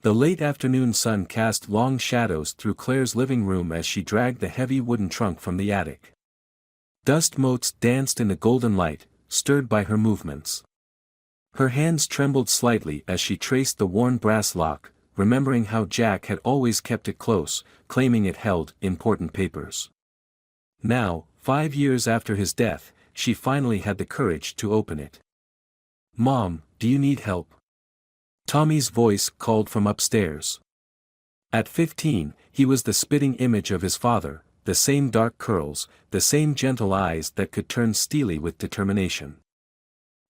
The late afternoon sun cast long shadows through Claire's living room as she dragged the heavy wooden trunk from the attic. Dust motes danced in the golden light, stirred by her movements. Her hands trembled slightly as she traced the worn brass lock, remembering how Jack had always kept it close, claiming it held important papers. Now, 5 years after his death, she finally had the courage to open it. "Mom, do you need help?" Tommy's voice called from upstairs. At 15, he was the spitting image of his father, the same dark curls, the same gentle eyes that could turn steely with determination.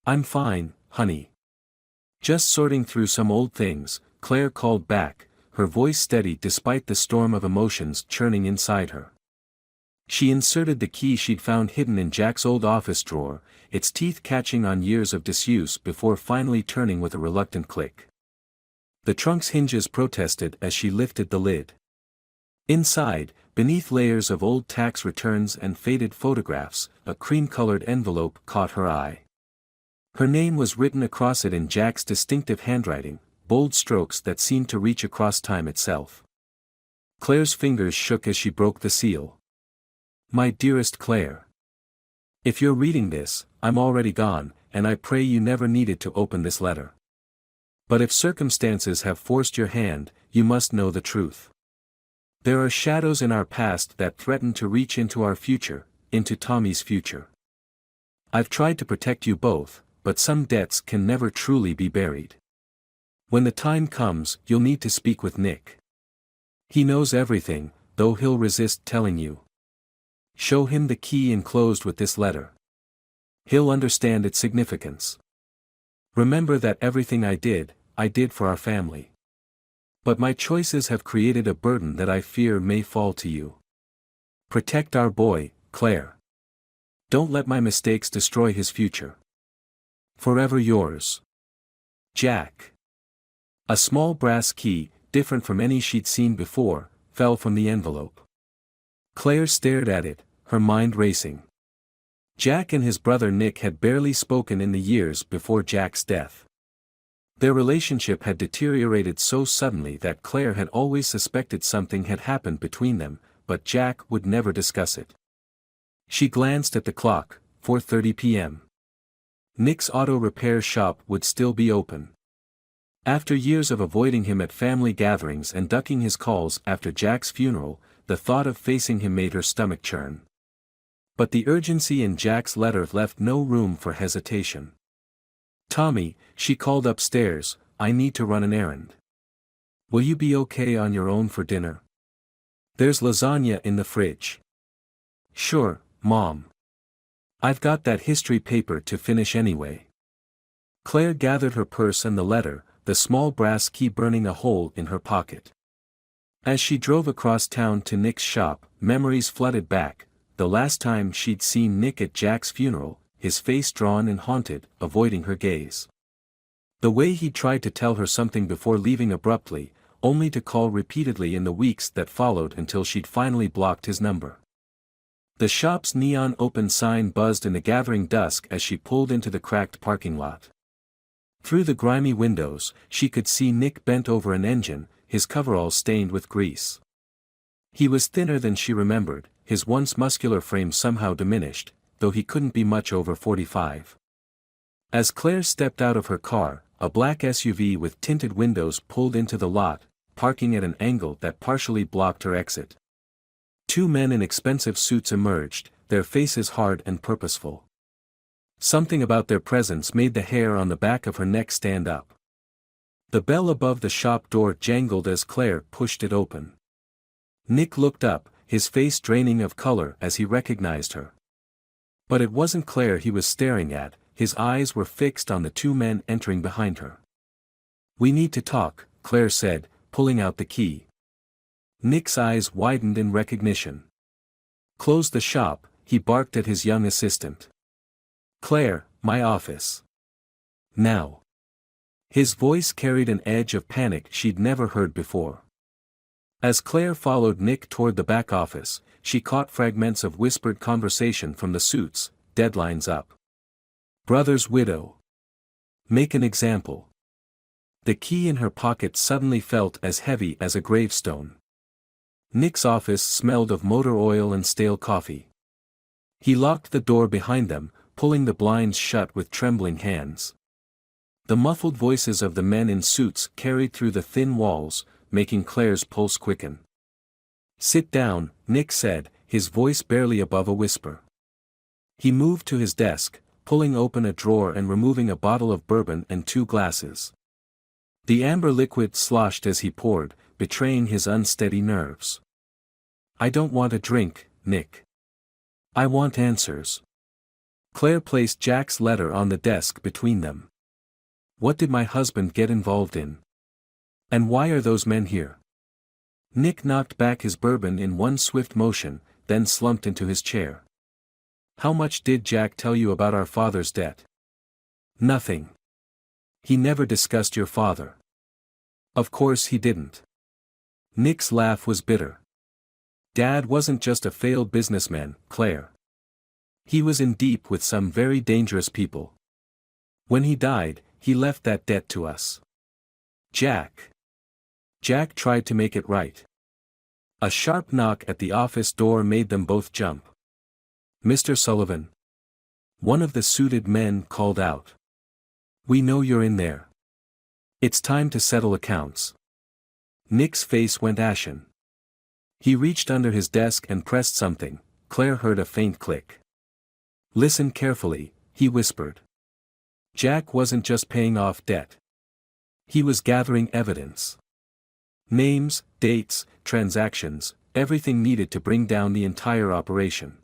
"I'm fine, honey. Just sorting through some old things," Claire called back, her voice steady despite the storm of emotions churning inside her. She inserted the key she'd found hidden in Jack's old office drawer, its teeth catching on years of disuse before finally turning with a reluctant click. The trunk's hinges protested as she lifted the lid. Inside, beneath layers of old tax returns and faded photographs, a cream-colored envelope caught her eye. Her name was written across it in Jack's distinctive handwriting, bold strokes that seemed to reach across time itself. Claire's fingers shook as she broke the seal. "My dearest Claire. If you're reading this, I'm already gone, and I pray you never needed to open this letter. But if circumstances have forced your hand, you must know the truth. There are shadows in our past that threaten to reach into our future, into Tommy's future. I've tried to protect you both, but some debts can never truly be buried. When the time comes, you'll need to speak with Nick. He knows everything, though he'll resist telling you. Show him the key enclosed with this letter. He'll understand its significance. Remember that everything I did for our family. But my choices have created a burden that I fear may fall to you. Protect our boy, Claire. Don't let my mistakes destroy his future. Forever yours. Jack." A small brass key, different from any she'd seen before, fell from the envelope. Claire stared at it, her mind racing. Jack and his brother Nick had barely spoken in the years before Jack's death. Their relationship had deteriorated so suddenly that Claire had always suspected something had happened between them, but Jack would never discuss it. She glanced at the clock, 4:30 p.m. Nick's auto repair shop would still be open. After years of avoiding him at family gatherings and ducking his calls after Jack's funeral, the thought of facing him made her stomach churn. But the urgency in Jack's letter left no room for hesitation. "Tommy," she called upstairs, "I need to run an errand. Will you be okay on your own for dinner? There's lasagna in the fridge." "Sure, Mom. I've got that history paper to finish anyway." Claire gathered her purse and the letter, the small brass key burning a hole in her pocket. As she drove across town to Nick's shop, memories flooded back, the last time she'd seen Nick at Jack's funeral, his face drawn and haunted, avoiding her gaze. The way he tried to tell her something before leaving abruptly, only to call repeatedly in the weeks that followed until she'd finally blocked his number. The shop's neon open sign buzzed in the gathering dusk as she pulled into the cracked parking lot. Through the grimy windows, she could see Nick bent over an engine, his coveralls stained with grease. He was thinner than she remembered, his once muscular frame somehow diminished, though he couldn't be much over 45. As Claire stepped out of her car, a black SUV with tinted windows pulled into the lot, parking at an angle that partially blocked her exit. Two men in expensive suits emerged, their faces hard and purposeful. Something about their presence made the hair on the back of her neck stand up. The bell above the shop door jangled as Claire pushed it open. Nick looked up, his face draining of color as he recognized her. But it wasn't Claire he was staring at, his eyes were fixed on the two men entering behind her. "We need to talk," Claire said, pulling out the key. Nick's eyes widened in recognition. "Close the shop," he barked at his young assistant. "Claire, my office. Now." His voice carried an edge of panic she'd never heard before. As Claire followed Nick toward the back office, she caught fragments of whispered conversation from the suits, deadlines up. "Brother's widow. Make an example. The key in her pocket suddenly felt as heavy as a gravestone. Nick's office smelled of motor oil and stale coffee. He locked the door behind them, pulling the blinds shut with trembling hands. The muffled voices of the men in suits carried through the thin walls, making Claire's pulse quicken. "Sit down," Nick said, his voice barely above a whisper. He moved to his desk, pulling open a drawer and removing a bottle of bourbon and 2 glasses. The amber liquid sloshed as he poured, betraying his unsteady nerves. "I don't want a drink, Nick. I want answers." Claire placed Jack's letter on the desk between them. "What did my husband get involved in? And why are those men here?" Nick knocked back his bourbon in one swift motion, then slumped into his chair. "How much did Jack tell you about our father's debt?" "Nothing. He never discussed your father." "Of course he didn't." Nick's laugh was bitter. "Dad wasn't just a failed businessman, Claire. He was in deep with some very dangerous people. When he died, he left that debt to us." "Jack." Jack tried to make it right. A sharp knock at the office door made them both jump. "Mr. Sullivan?" One of the suited men called out. "We know you're in there. It's time to settle accounts." Nick's face went ashen. He reached under his desk and pressed something. Claire heard a faint click. "Listen carefully," he whispered. "Jack wasn't just paying off debt. He was gathering evidence. Names, dates, transactions, everything needed to bring down the entire operation.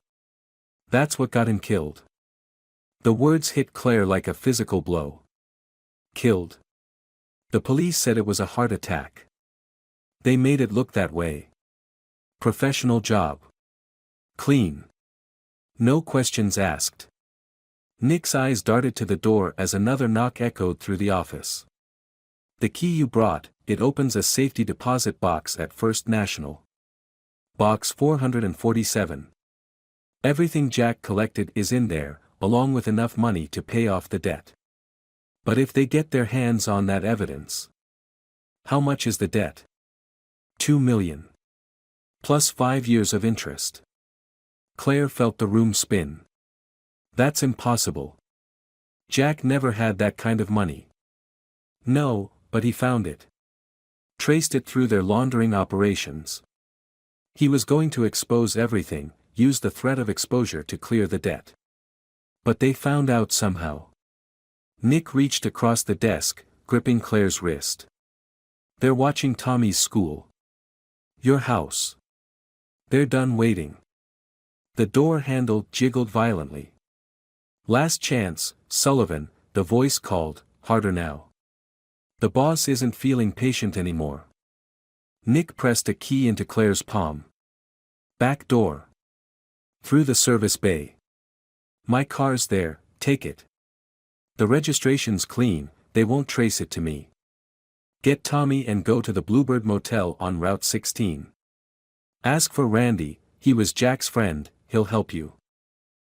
That's what got him killed." The words hit Claire like a physical blow. "Killed?" "The police said it was a heart attack. They made it look that way. Professional job. Clean. No questions asked." Nick's eyes darted to the door as another knock echoed through the office. "The key you brought, it opens a safety deposit box at First National. Box 447. Everything Jack collected is in there, along with enough money to pay off the debt. But if they get their hands on that evidence..." "How much is the debt?" $2 million. Plus 5 years of interest." Claire felt the room spin. "That's impossible. Jack never had that kind of money." "No, but he found it. Traced it through their laundering operations. He was going to expose everything, use the threat of exposure to clear the debt. But they found out somehow." Nick reached across the desk, gripping Claire's wrist. "They're watching Tommy's school. Your house. They're done waiting." The door handle jiggled violently. "Last chance, Sullivan," the voice called, harder now. "The boss isn't feeling patient anymore." Nick pressed a key into Claire's palm. "Back door. Through the service bay. My car's there, take it. The registration's clean, they won't trace it to me. Get Tommy and go to the Bluebird Motel on Route 16. Ask for Randy, he was Jack's friend, he'll help you.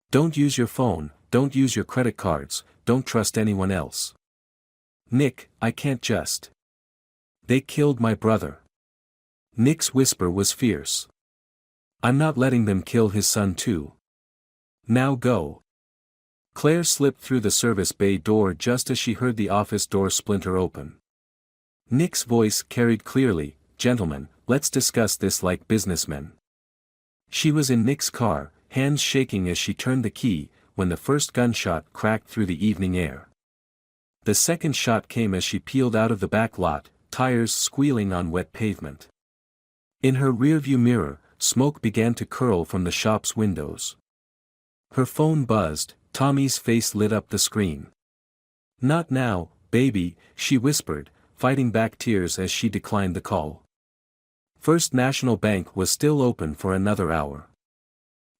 Don't use your phone, don't use your credit cards, don't trust anyone else." "Nick, I can't just. They killed my brother." Nick's whisper was fierce. "I'm not letting them kill his son too. Now go." Claire slipped through the service bay door just as she heard the office door splinter open. Nick's voice carried clearly, "Gentlemen, let's discuss this like businessmen." She was in Nick's car, hands shaking as she turned the key, when the first gunshot cracked through the evening air. The second shot came as she peeled out of the back lot, tires squealing on wet pavement. In her rearview mirror, smoke began to curl from the shop's windows. Her phone buzzed, Tommy's face lit up the screen. "Not now, baby," she whispered, fighting back tears as she declined the call. First National Bank was still open for another hour.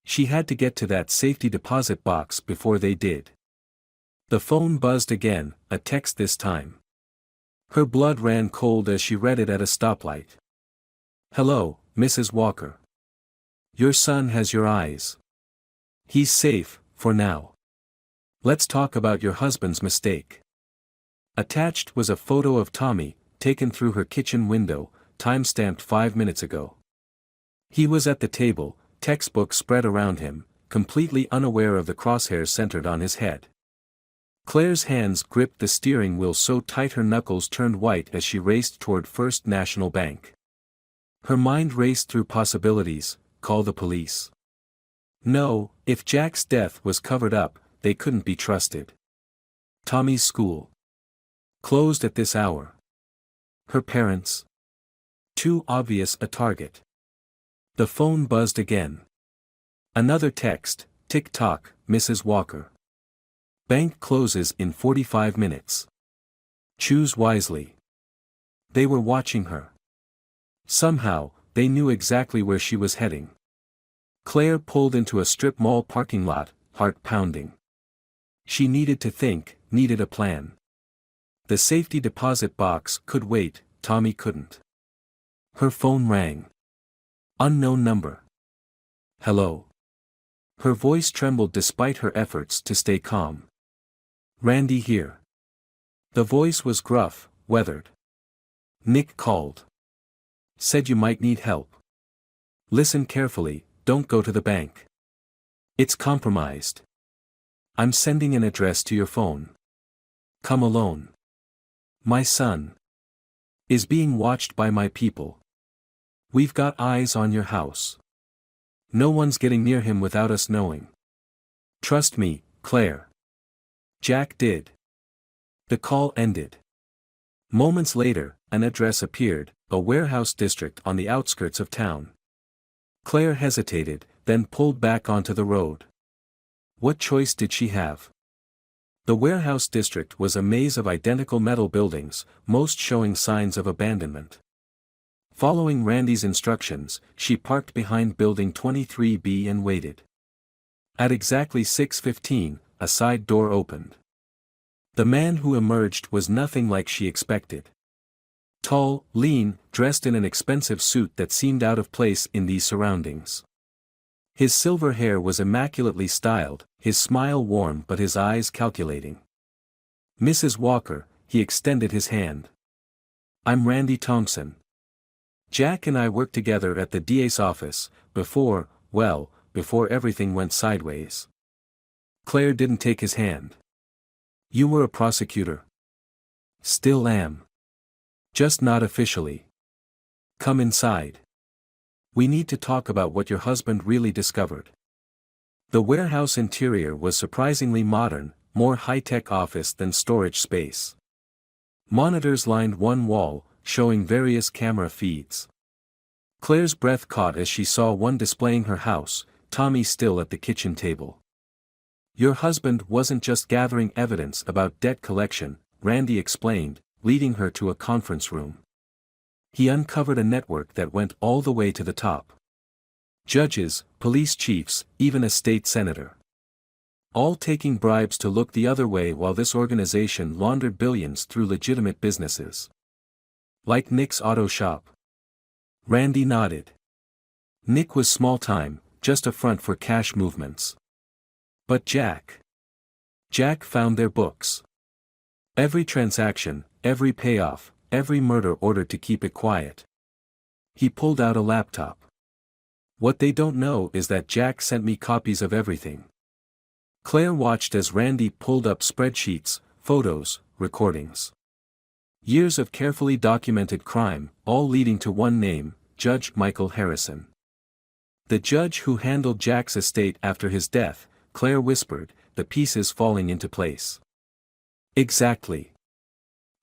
She had to get to that safety deposit box before they did. The phone buzzed again, a text this time. Her blood ran cold as she read it at a stoplight. "Hello, Mrs. Walker. Your son has your eyes. He's safe, for now. Let's talk about your husband's mistake." Attached was a photo of Tommy, taken through her kitchen window, time-stamped 5 minutes ago. He was at the table, textbook spread around him, completely unaware of the crosshairs centered on his head. Claire's hands gripped the steering wheel so tight her knuckles turned white as she raced toward First National Bank. Her mind raced through possibilities: call the police. No, if Jack's death was covered up, they couldn't be trusted. Tommy's school. Closed at this hour. Her parents. Too obvious a target. The phone buzzed again. Another text: tick-tock, Mrs. Walker. Bank closes in 45 minutes. Choose wisely. They were watching her. Somehow, they knew exactly where she was heading. Claire pulled into a strip mall parking lot, heart pounding. She needed to think, needed a plan. The safety deposit box could wait, Tommy couldn't. Her phone rang. Unknown number. Hello. Her voice trembled despite her efforts to stay calm. Randy here. The voice was gruff, weathered. Nick called. Said you might need help. Listen carefully, don't go to the bank. It's compromised. I'm sending an address to your phone. Come alone. My son is being watched by my people. We've got eyes on your house. No one's getting near him without us knowing. Trust me, Claire. Jack did. The call ended. Moments later, an address appeared, a warehouse district on the outskirts of town. Claire hesitated, then pulled back onto the road. What choice did she have? The warehouse district was a maze of identical metal buildings, most showing signs of abandonment. Following Randy's instructions, she parked behind Building 23B and waited. At exactly 6:15, a side door opened. The man who emerged was nothing like she expected. Tall, lean, dressed in an expensive suit that seemed out of place in these surroundings. His silver hair was immaculately styled, his smile warm but his eyes calculating. Mrs. Walker, he extended his hand. I'm Randy Thompson. Jack and I worked together at the DA's office, before everything went sideways. Claire didn't take his hand. You were a prosecutor. Still am. Just not officially. Come inside. We need to talk about what your husband really discovered. The warehouse interior was surprisingly modern, more high-tech office than storage space. Monitors lined one wall, showing various camera feeds. Claire's breath caught as she saw one displaying her house, Tommy still at the kitchen table. Your husband wasn't just gathering evidence about debt collection, Randy explained, leading her to a conference room. He uncovered a network that went all the way to the top. Judges, police chiefs, even a state senator. All taking bribes to look the other way while this organization laundered billions through legitimate businesses. Like Nick's auto shop. Randy nodded. Nick was small-time, just a front for cash movements. But Jack found their books. Every transaction, every payoff, every murder ordered to keep it quiet. He pulled out a laptop. What they don't know is that Jack sent me copies of everything. Claire watched as Randy pulled up spreadsheets, photos, recordings. Years of carefully documented crime, all leading to one name, Judge Michael Harrison. The judge who handled Jack's estate after his death, Claire whispered, the pieces falling into place. Exactly.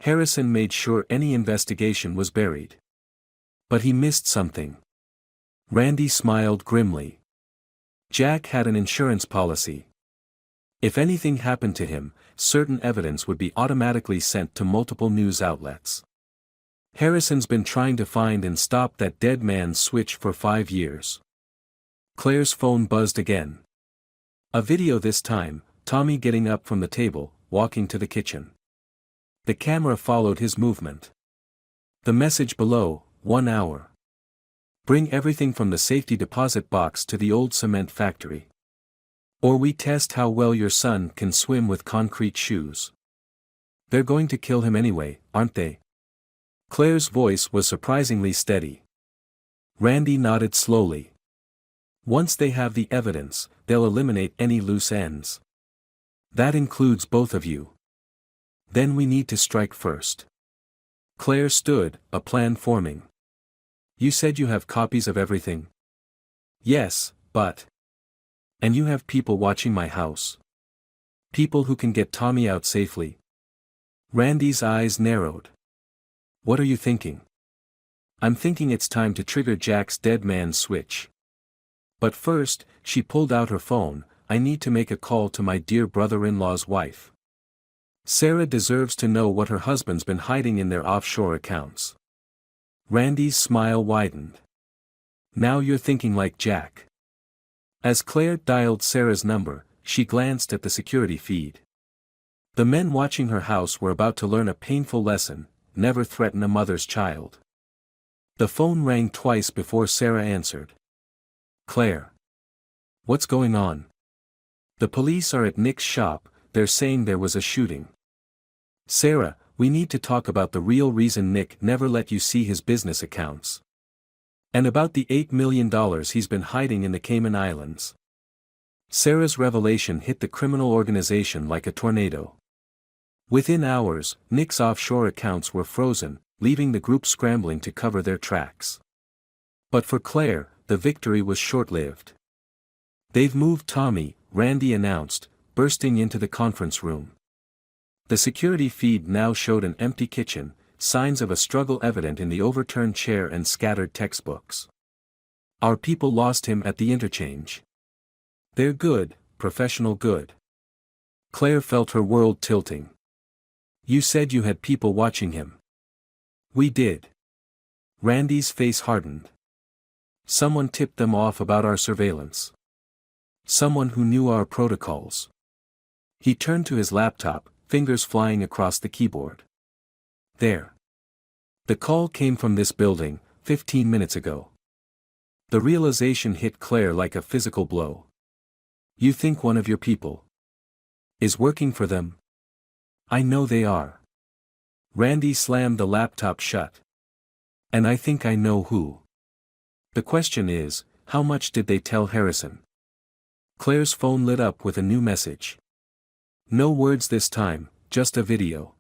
Harrison made sure any investigation was buried. But he missed something. Randy smiled grimly. Jack had an insurance policy. If anything happened to him, certain evidence would be automatically sent to multiple news outlets. Harrison's been trying to find and stop that dead man's switch for 5 years. Claire's phone buzzed again. A video this time, Tommy getting up from the table, walking to the kitchen. The camera followed his movement. The message below, 1 hour. Bring everything from the safety deposit box to the old cement factory. Or we test how well your son can swim with concrete shoes. They're going to kill him anyway, aren't they? Claire's voice was surprisingly steady. Randy nodded slowly. Once they have the evidence, they'll eliminate any loose ends. That includes both of you. Then we need to strike first. Claire stood, a plan forming. You said you have copies of everything? Yes, but... And you have people watching my house? People who can get Tommy out safely? Randy's eyes narrowed. What are you thinking? I'm thinking it's time to trigger Jack's dead man switch. But first, she pulled out her phone. I need to make a call to my dear brother-in-law's wife. Sarah deserves to know what her husband's been hiding in their offshore accounts. Randy's smile widened. Now you're thinking like Jack. As Claire dialed Sarah's number, she glanced at the security feed. The men watching her house were about to learn a painful lesson: never threaten a mother's child. The phone rang twice before Sarah answered. Claire. What's going on? The police are at Nick's shop. They're saying there was a shooting. Sarah, we need to talk about the real reason Nick never let you see his business accounts. And about the $8 million he's been hiding in the Cayman Islands. Sarah's revelation hit the criminal organization like a tornado. Within hours, Nick's offshore accounts were frozen, leaving the group scrambling to cover their tracks. But for Claire, the victory was short-lived. They've moved Tommy, Randy announced, bursting into the conference room. The security feed now showed an empty kitchen, signs of a struggle evident in the overturned chair and scattered textbooks. Our people lost him at the interchange. They're good, professional good. Claire felt her world tilting. You said you had people watching him. We did. Randy's face hardened. Someone tipped them off about our surveillance. Someone who knew our protocols. He turned to his laptop, fingers flying across the keyboard. There. The call came from this building, 15 minutes ago. The realization hit Claire like a physical blow. You think one of your people is working for them? I know they are. Randy slammed the laptop shut. And I think I know who. The question is, how much did they tell Harrison? Claire's phone lit up with a new message. No words this time, just a video.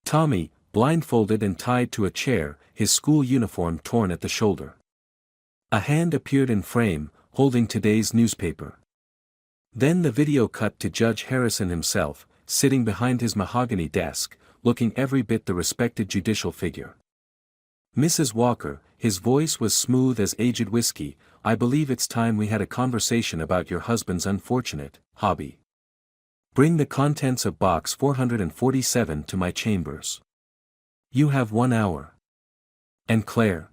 Tommy, blindfolded and tied to a chair, his school uniform torn at the shoulder. A hand appeared in frame, holding today's newspaper. Then the video cut to Judge Harrison himself, sitting behind his mahogany desk, looking every bit the respected judicial figure. Mrs. Walker, his voice was smooth as aged whiskey, I believe it's time we had a conversation about your husband's unfortunate hobby. Bring the contents of box 447 to my chambers. You have 1 hour. And Claire.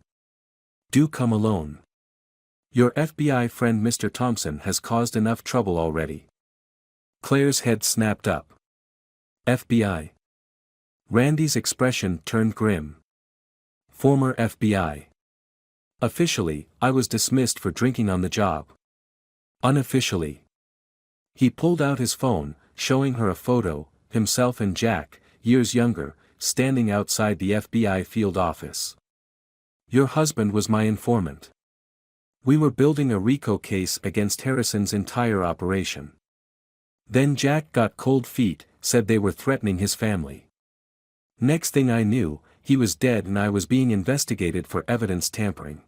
Do come alone. Your FBI friend Mr. Thompson has caused enough trouble already. Claire's head snapped up. FBI. Randy's expression turned grim. Former FBI. Officially, I was dismissed for drinking on the job. Unofficially. He pulled out his phone, showing her a photo, himself and Jack, years younger, standing outside the FBI field office. Your husband was my informant. We were building a RICO case against Harrison's entire operation. Then Jack got cold feet, said they were threatening his family. Next thing I knew, he was dead and I was being investigated for evidence tampering.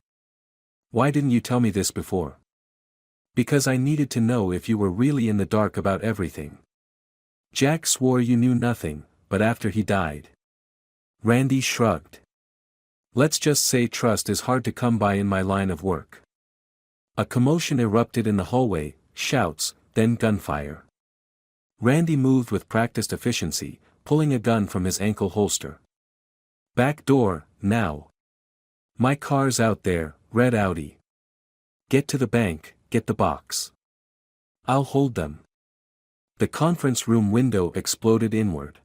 Why didn't you tell me this before? Because I needed to know if you were really in the dark about everything. Jack swore you knew nothing, but after he died. Randy shrugged. Let's just say trust is hard to come by in my line of work. A commotion erupted in the hallway, shouts, then gunfire. Randy moved with practiced efficiency, pulling a gun from his ankle holster. Back door, now. My car's out there, red Audi. Get to the bank, get the box. I'll hold them. The conference room window exploded inward.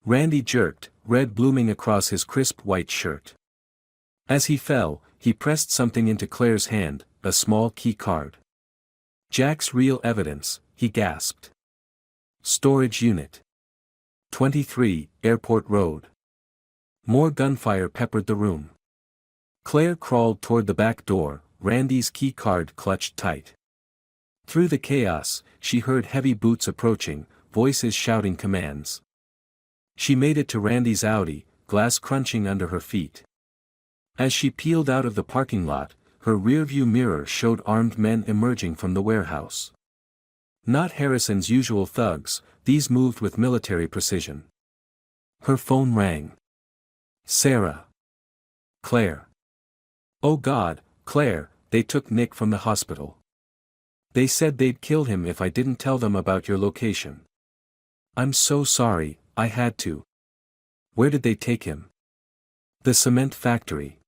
Randy jerked, red blooming across his crisp white shirt. As he fell, he pressed something into Claire's hand, a small key card. Jack's real evidence, he gasped. Storage unit. 23, Airport Road. More gunfire peppered the room. Claire crawled toward the back door, Randy's key card clutched tight. Through the chaos, she heard heavy boots approaching, voices shouting commands. She made it to Randy's Audi, glass crunching under her feet. As she peeled out of the parking lot, her rearview mirror showed armed men emerging from the warehouse. Not Harrison's usual thugs, these moved with military precision. Her phone rang. Sarah. Claire. Oh God, Claire, they took Nick from the hospital. They said they'd kill him if I didn't tell them about your location. I'm so sorry, I had to. Where did they take him? The cement factory.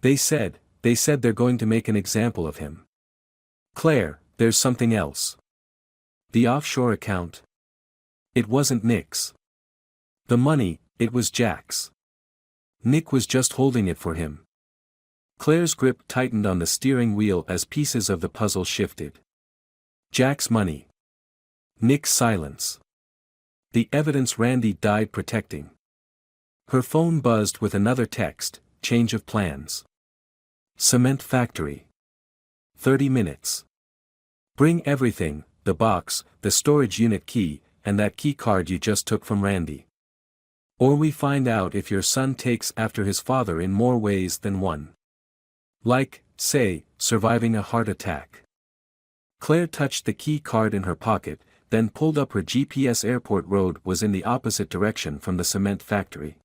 They said they're going to make an example of him. Claire, there's something else. The offshore account? It wasn't Nick's. The money, it was Jack's. Nick was just holding it for him. Claire's grip tightened on the steering wheel as pieces of the puzzle shifted. Jack's money. Nick's silence. The evidence Randy died protecting. Her phone buzzed with another text, change of plans. Cement factory. 30 minutes. Bring everything, the box, the storage unit key, and that key card you just took from Randy. Or we find out if your son takes after his father in more ways than one. Like, say, surviving a heart attack. Claire touched the key card in her pocket, then pulled up her GPS. Airport Road was in the opposite direction from the cement factory.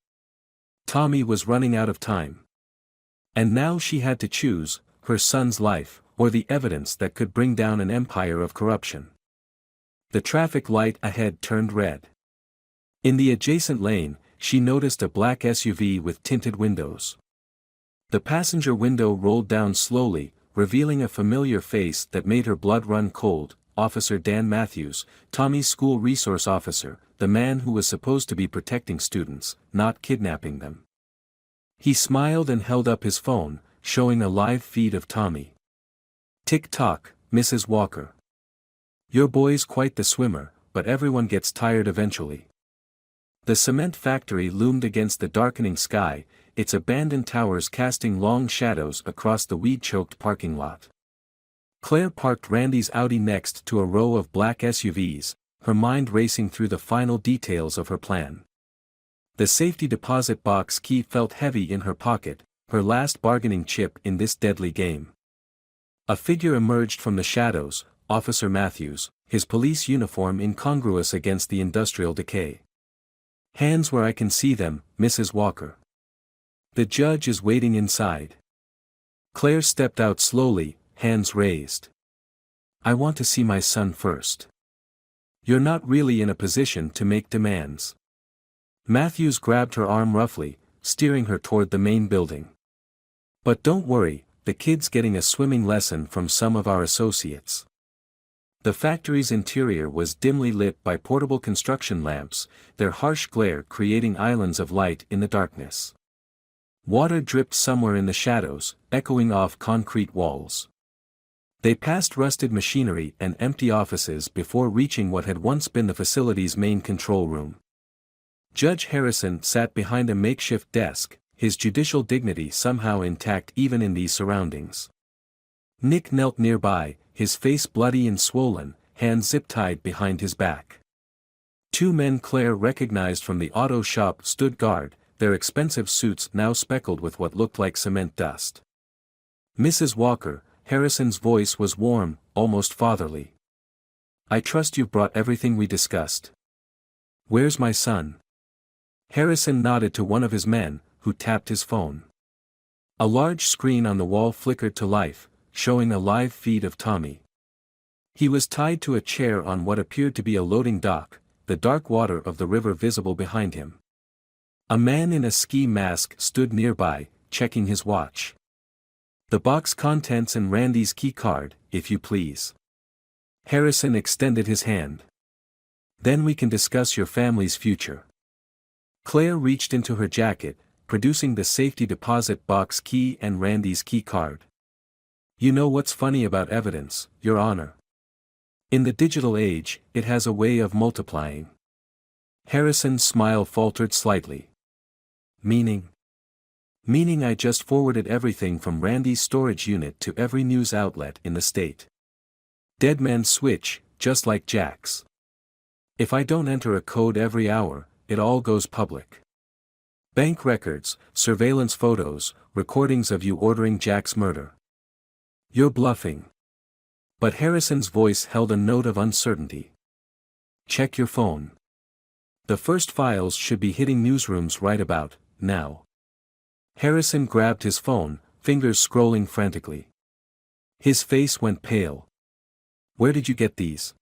Tommy was running out of time. And now she had to choose, her son's life, or the evidence that could bring down an empire of corruption. The traffic light ahead turned red. In the adjacent lane, she noticed a black SUV with tinted windows. The passenger window rolled down slowly, revealing a familiar face that made her blood run cold, Officer Dan Matthews, Tommy's school resource officer, the man who was supposed to be protecting students, not kidnapping them. He smiled and held up his phone, showing a live feed of Tommy. Tick-tock, Mrs. Walker. Your boy's quite the swimmer, but everyone gets tired eventually. The cement factory loomed against the darkening sky, its abandoned towers casting long shadows across the weed-choked parking lot. Claire parked Randy's Audi next to a row of black SUVs, her mind racing through the final details of her plan. The safety deposit box key felt heavy in her pocket, her last bargaining chip in this deadly game. A figure emerged from the shadows, Officer Matthews, his police uniform incongruous against the industrial decay. Hands where I can see them, Mrs. Walker. The judge is waiting inside. Claire stepped out slowly, hands raised. I want to see my son first. You're not really in a position to make demands. Matthews grabbed her arm roughly, steering her toward the main building. But don't worry, the kid's getting a swimming lesson from some of our associates. The factory's interior was dimly lit by portable construction lamps, their harsh glare creating islands of light in the darkness. Water dripped somewhere in the shadows, echoing off concrete walls. They passed rusted machinery and empty offices before reaching what had once been the facility's main control room. Judge Harrison sat behind a makeshift desk, his judicial dignity somehow intact even in these surroundings. Nick knelt nearby, his face bloody and swollen, hands zip-tied behind his back. Two men Claire recognized from the auto shop stood guard, their expensive suits now speckled with what looked like cement dust. Mrs. Walker, Harrison's voice was warm, almost fatherly. I trust you've brought everything we discussed. Where's my son? Harrison nodded to one of his men, who tapped his phone. A large screen on the wall flickered to life, showing a live feed of Tommy. He was tied to a chair on what appeared to be a loading dock, the dark water of the river visible behind him. A man in a ski mask stood nearby, checking his watch. The box contents and Randy's key card, if you please. Harrison extended his hand. Then we can discuss your family's future. Claire reached into her jacket, producing the safety deposit box key and Randy's key card. You know what's funny about evidence, Your Honor? In the digital age, it has a way of multiplying. Harrison's smile faltered slightly. Meaning? Meaning I just forwarded everything from Randy's storage unit to every news outlet in the state. Dead man's switch, just like Jack's. If I don't enter a code every hour, it all goes public. Bank records, surveillance photos, recordings of you ordering Jack's murder. You're bluffing. But Harrison's voice held a note of uncertainty. Check your phone. The first files should be hitting newsrooms right about now. Harrison grabbed his phone, fingers scrolling frantically. His face went pale. Where did you get these?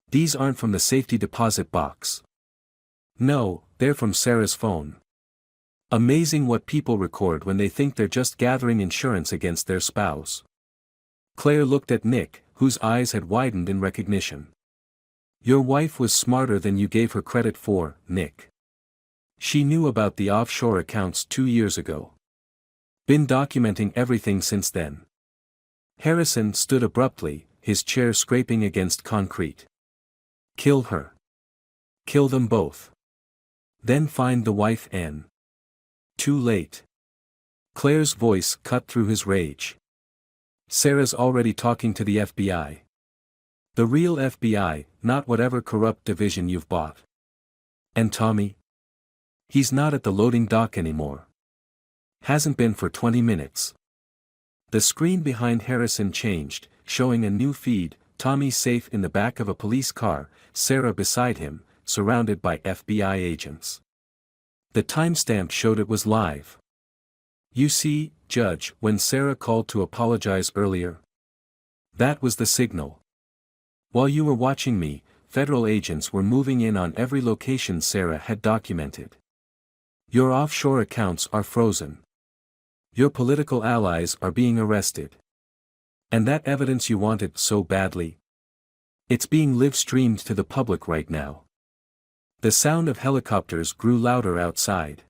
These aren't from the safety deposit box. No, they're from Sarah's phone. Amazing what people record when they think they're just gathering insurance against their spouse. Claire looked at Nick, whose eyes had widened in recognition. Your wife was smarter than you gave her credit for, Nick. She knew about the offshore accounts 2 years ago. Been documenting everything since then. Harrison stood abruptly, his chair scraping against concrete. Kill her. Kill them both. Then find the wife and... Too late. Claire's voice cut through his rage. Sarah's already talking to the FBI. The real FBI, not whatever corrupt division you've bought. And Tommy? He's not at the loading dock anymore. Hasn't been for 20 minutes. The screen behind Harrison changed, showing a new feed, Tommy safe in the back of a police car, Sarah beside him, surrounded by FBI agents. The timestamp showed it was live. You see, Judge, when Sarah called to apologize earlier. That was the signal. While you were watching me, federal agents were moving in on every location Sarah had documented. Your offshore accounts are frozen. Your political allies are being arrested. And that evidence you wanted so badly? It's being live-streamed to the public right now. The sound of helicopters grew louder outside.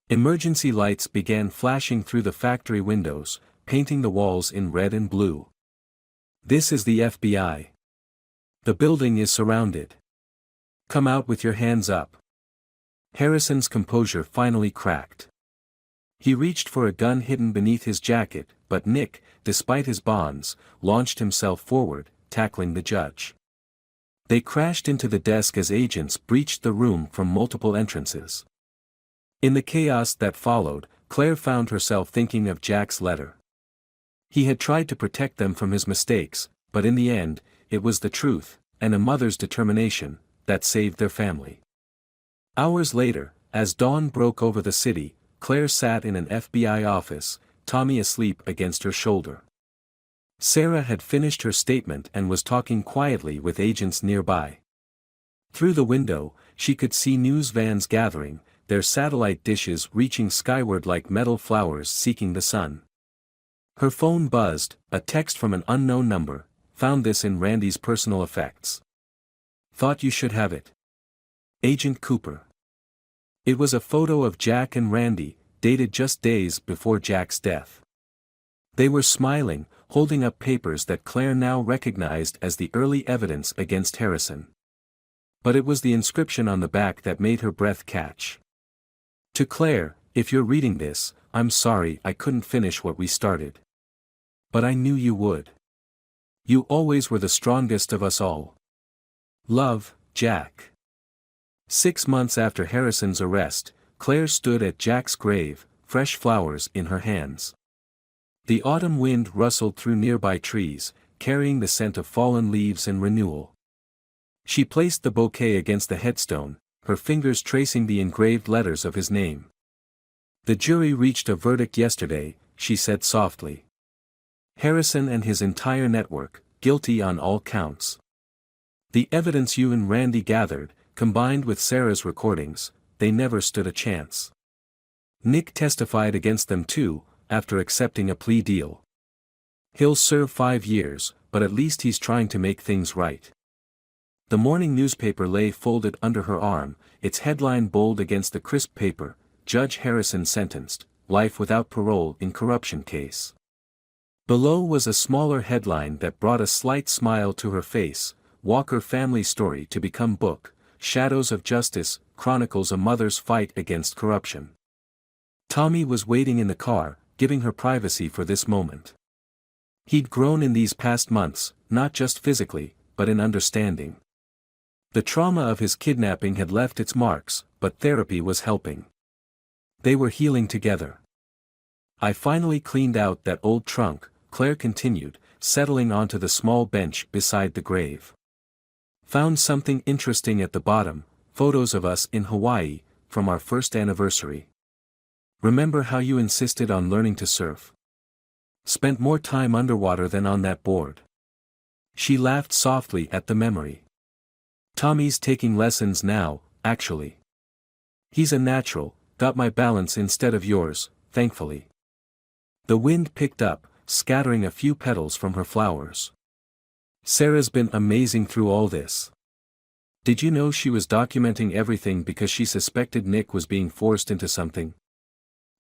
Emergency lights began flashing through the factory windows, painting the walls in red and blue. This is the FBI. The building is surrounded. Come out with your hands up. Harrison's composure finally cracked. He reached for a gun hidden beneath his jacket, but Nick, despite his bonds, launched himself forward, tackling the judge. They crashed into the desk as agents breached the room from multiple entrances. In the chaos that followed, Claire found herself thinking of Jack's letter. He had tried to protect them from his mistakes, but in the end, it was the truth, and a mother's determination, that saved their family. Hours later, as dawn broke over the city, Claire sat in an FBI office, Tommy asleep against her shoulder. Sarah had finished her statement and was talking quietly with agents nearby. Through the window, she could see news vans gathering, their satellite dishes reaching skyward like metal flowers seeking the sun. Her phone buzzed, a text from an unknown number, found this in Randy's personal effects. Thought you should have it. Agent Cooper. It was a photo of Jack and Randy, dated just days before Jack's death. They were smiling, holding up papers that Claire now recognized as the early evidence against Harrison. But it was the inscription on the back that made her breath catch. To Claire, if you're reading this, I'm sorry I couldn't finish what we started. But I knew you would. You always were the strongest of us all. Love, Jack. 6 months after Harrison's arrest, Claire stood at Jack's grave, fresh flowers in her hands. The autumn wind rustled through nearby trees, carrying the scent of fallen leaves and renewal. She placed the bouquet against the headstone, her fingers tracing the engraved letters of his name. The jury reached a verdict yesterday, she said softly. Harrison and his entire network, guilty on all counts. The evidence you and Randy gathered, combined with Sarah's recordings, they never stood a chance. Nick testified against them too, after accepting a plea deal. He'll serve 5 years, but at least he's trying to make things right. The morning newspaper lay folded under her arm, its headline bold against the crisp paper, Judge Harrison sentenced, life without parole in corruption case. Below was a smaller headline that brought a slight smile to her face, Walker family story to become book, Shadows of Justice, chronicles a mother's fight against corruption. Tommy was waiting in the car, giving her privacy for this moment. He'd grown in these past months, not just physically, but in understanding. The trauma of his kidnapping had left its marks, but therapy was helping. They were healing together. I finally cleaned out that old trunk, Claire continued, settling onto the small bench beside the grave. Found something interesting at the bottom, photos of us in Hawaii, from our first anniversary. Remember how you insisted on learning to surf? Spent more time underwater than on that board. She laughed softly at the memory. Tommy's taking lessons now, actually. He's a natural, got my balance instead of yours, thankfully. The wind picked up, scattering a few petals from her flowers. Sarah's been amazing through all this. Did you know she was documenting everything because she suspected Nick was being forced into something?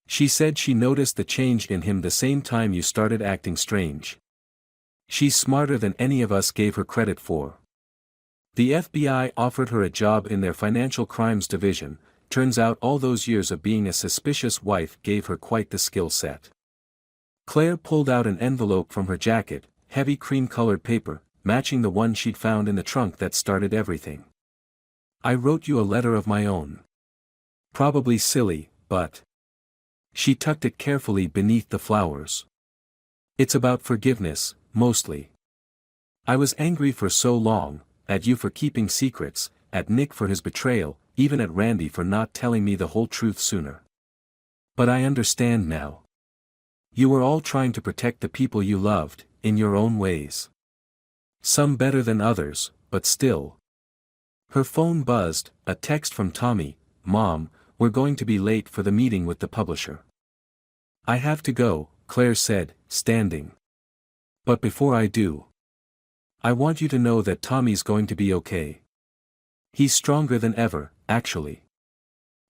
She said she noticed the change in him the same time you started acting strange. She's smarter than any of us gave her credit for. The FBI offered her a job in their financial crimes division. Turns out all those years of being a suspicious wife gave her quite the skill set. Claire pulled out an envelope from her jacket, heavy cream-colored paper, matching the one she'd found in the trunk that started everything. I wrote you a letter of my own. Probably silly, but... She tucked it carefully beneath the flowers. It's about forgiveness, mostly. I was angry for so long, at you for keeping secrets, at Nick for his betrayal, even at Randy for not telling me the whole truth sooner. But I understand now. You were all trying to protect the people you loved, in your own ways. Some better than others, but still. Her phone buzzed, a text from Tommy, "Mom, we're going to be late for the meeting with the publisher." I have to go, Claire said, standing. But before I do, I want you to know that Tommy's going to be okay. He's stronger than ever, actually.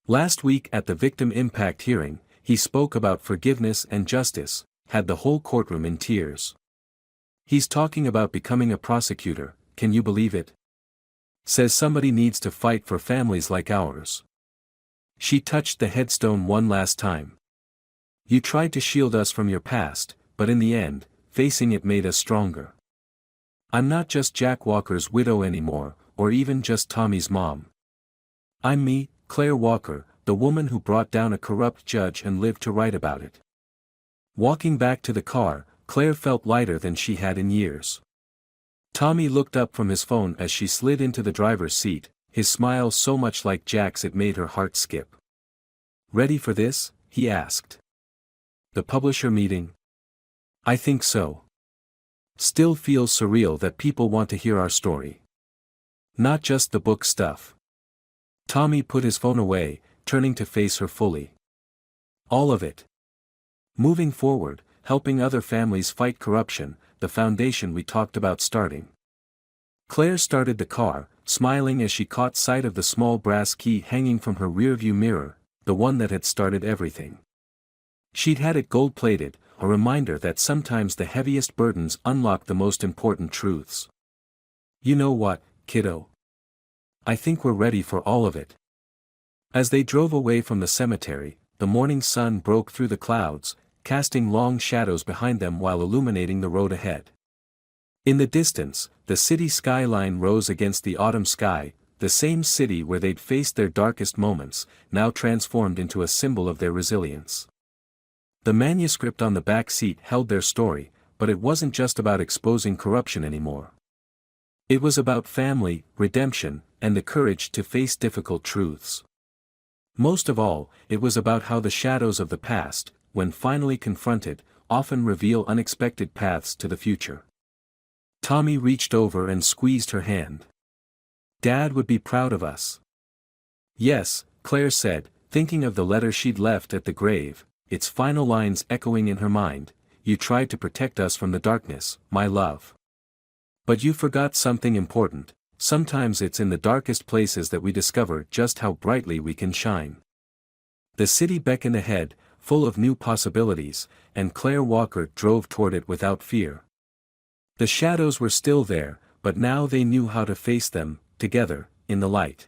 Last week at the victim impact hearing, he spoke about forgiveness and justice, had the whole courtroom in tears. He's talking about becoming a prosecutor, can you believe it? Says somebody needs to fight for families like ours. She touched the headstone one last time. You tried to shield us from your past, but in the end, facing it made us stronger. I'm not just Jack Walker's widow anymore, or even just Tommy's mom. I'm me, Claire Walker, the woman who brought down a corrupt judge and lived to write about it. Walking back to the car, Claire felt lighter than she had in years. Tommy looked up from his phone as she slid into the driver's seat, his smile so much like Jack's it made her heart skip. Ready for this? He asked. The publisher meeting? I think so. Still feels surreal that people want to hear our story. Not just the book stuff. Tommy put his phone away, turning to face her fully. All of it. Moving forward, helping other families fight corruption, the foundation we talked about starting. Claire started the car, smiling as she caught sight of the small brass key hanging from her rearview mirror, the one that had started everything. She'd had it gold-plated, a reminder that sometimes the heaviest burdens unlock the most important truths. You know what, kiddo? I think we're ready for all of it. As they drove away from the cemetery, the morning sun broke through the clouds, casting long shadows behind them while illuminating the road ahead. In the distance, the city skyline rose against the autumn sky, the same city where they'd faced their darkest moments, now transformed into a symbol of their resilience. The manuscript on the back seat held their story, but it wasn't just about exposing corruption anymore. It was about family, redemption, and the courage to face difficult truths. Most of all, it was about how the shadows of the past, when finally confronted, often reveal unexpected paths to the future. Tommy reached over and squeezed her hand. Dad would be proud of us. Yes, Claire said, thinking of the letter she'd left at the grave, its final lines echoing in her mind. You tried to protect us from the darkness, my love. But you forgot something important. Sometimes it's in the darkest places that we discover just how brightly we can shine. The city beckoned ahead, full of new possibilities, and Claire Walker drove toward it without fear. The shadows were still there, but now they knew how to face them, together, in the light.